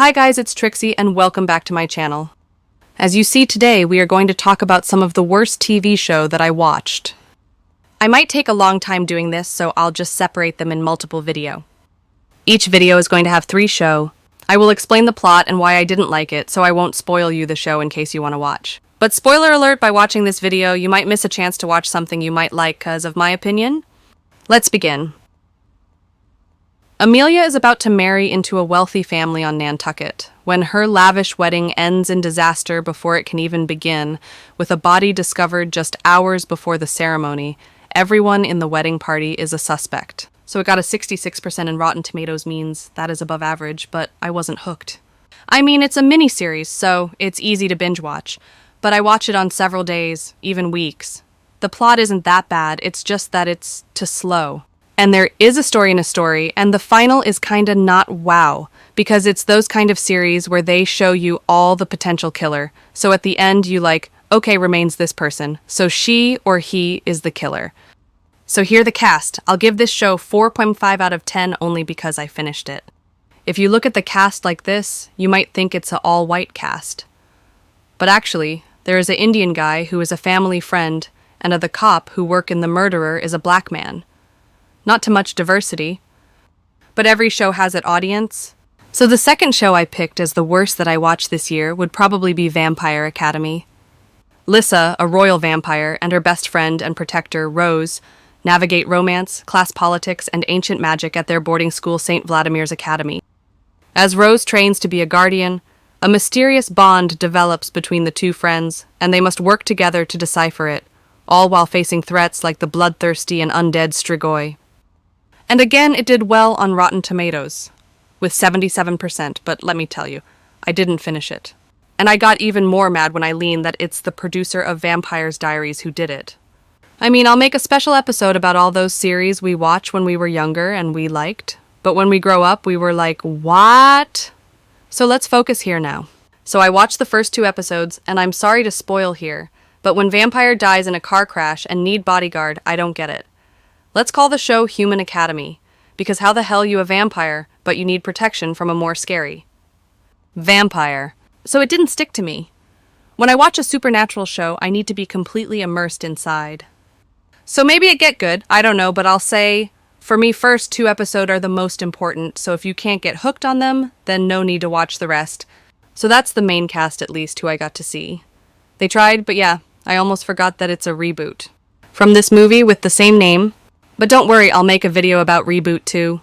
Hi guys, it's Trixie and welcome back to my channel. As you see today, we are going to talk about some of the worst TV show that I watched. I might take a long time doing this, so I'll just separate them in multiple video. Each video is going to have 3 show. I will explain the plot and why I didn't like it, so I won't spoil you the show in case you want to watch. But spoiler alert, by watching this video, you might miss a chance to watch something you might like because of my opinion. Let's begin. Amelia is about to marry into a wealthy family on Nantucket, when her lavish wedding ends in disaster before it can even begin, with a body discovered just hours before the ceremony. Everyone in the wedding party is a suspect. So it got a 66% in Rotten Tomatoes means that is above average, but I wasn't hooked. I mean, it's a mini-series, so it's easy to binge watch, but I watch it on several days, even weeks. The plot isn't that bad, it's just that it's too slow. And there is a story in a story, and the final is kinda not wow, because it's those kind of series where they show you all the potential killer. So at the end, you like, okay, remains this person, so she or he is the killer. So here the cast. I'll give this show 4.5 out of 10 only because I finished it. If you look at the cast like this, you might think it's an all-white cast. But actually, there is an Indian guy who is a family friend, and the cop who work in The Murderer is a black man. Not too much diversity. But every show has its audience. So the second show I picked as the worst that I watched this year would probably be Vampire Academy. Lissa, a royal vampire, and her best friend and protector, Rose, navigate romance, class politics, and ancient magic at their boarding school St. Vladimir's Academy. As Rose trains to be a guardian, a mysterious bond develops between the two friends, and they must work together to decipher it, all while facing threats like the bloodthirsty and undead Strigoi. And again, it did well on Rotten Tomatoes, with 77%, but let me tell you, I didn't finish it. And I got even more mad when I learned that it's the producer of Vampire's Diaries who did it. I mean, I'll make a special episode about all those series we watched when we were younger and we liked, but when we grow up, we were like, what? So let's focus here now. So I watched the first 2 episodes, and I'm sorry to spoil here, but when Vampire dies in a car crash and need bodyguard, I don't get it. Let's call the show Human Academy, because how the hell you a vampire, but you need protection from a more scary vampire. So it didn't stick to me. When I watch a supernatural show, I need to be completely immersed inside. So maybe it get good, I don't know, but I'll say, for me, first 2 episodes are the most important, so if you can't get hooked on them, then no need to watch the rest. So that's the main cast at least who I got to see. They tried, but yeah, I almost forgot that it's a reboot from this movie with the same name. But don't worry, I'll make a video about Reboot too.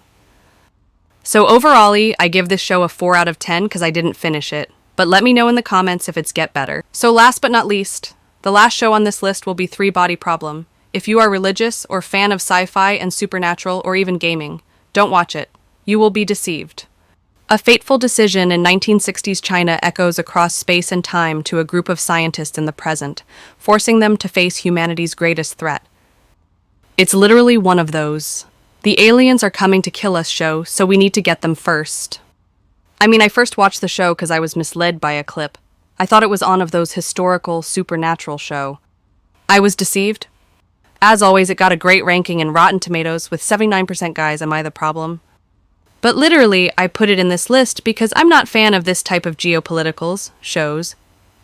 So overall, I give this show a 4 out of 10 because I didn't finish it. But let me know in the comments if it's get better. So last but not least, the last show on this list will be 3 Body Problem. If you are religious or fan of sci-fi and supernatural or even gaming, don't watch it. You will be deceived. A fateful decision in 1960s China echoes across space and time to a group of scientists in the present, forcing them to face humanity's greatest threat. It's literally one of those. The aliens are coming to kill us show, so we need to get them first. I mean, I first watched the show because I was misled by a clip. I thought it was on of those historical, supernatural show. I was deceived. As always, it got a great ranking in Rotten Tomatoes with 79% guys, am I the problem? But literally, I put it in this list because I'm not a fan of this type of geopoliticals, shows.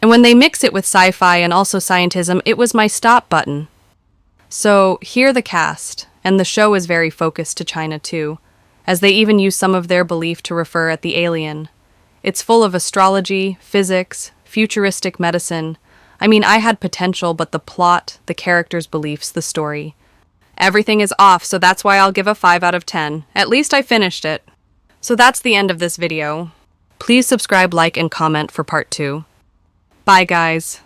And when they mix it with sci-fi and also scientism, it was my stop button. So, here the cast, and the show is very focused to China too, as they even use some of their belief to refer at the alien. It's full of astrology, physics, futuristic medicine. I mean, I had potential, but the plot, the characters' beliefs, the story. Everything is off, so that's why I'll give a 5 out of 10. At least I finished it. So that's the end of this video. Please subscribe, like, and comment for part 2. Bye, guys.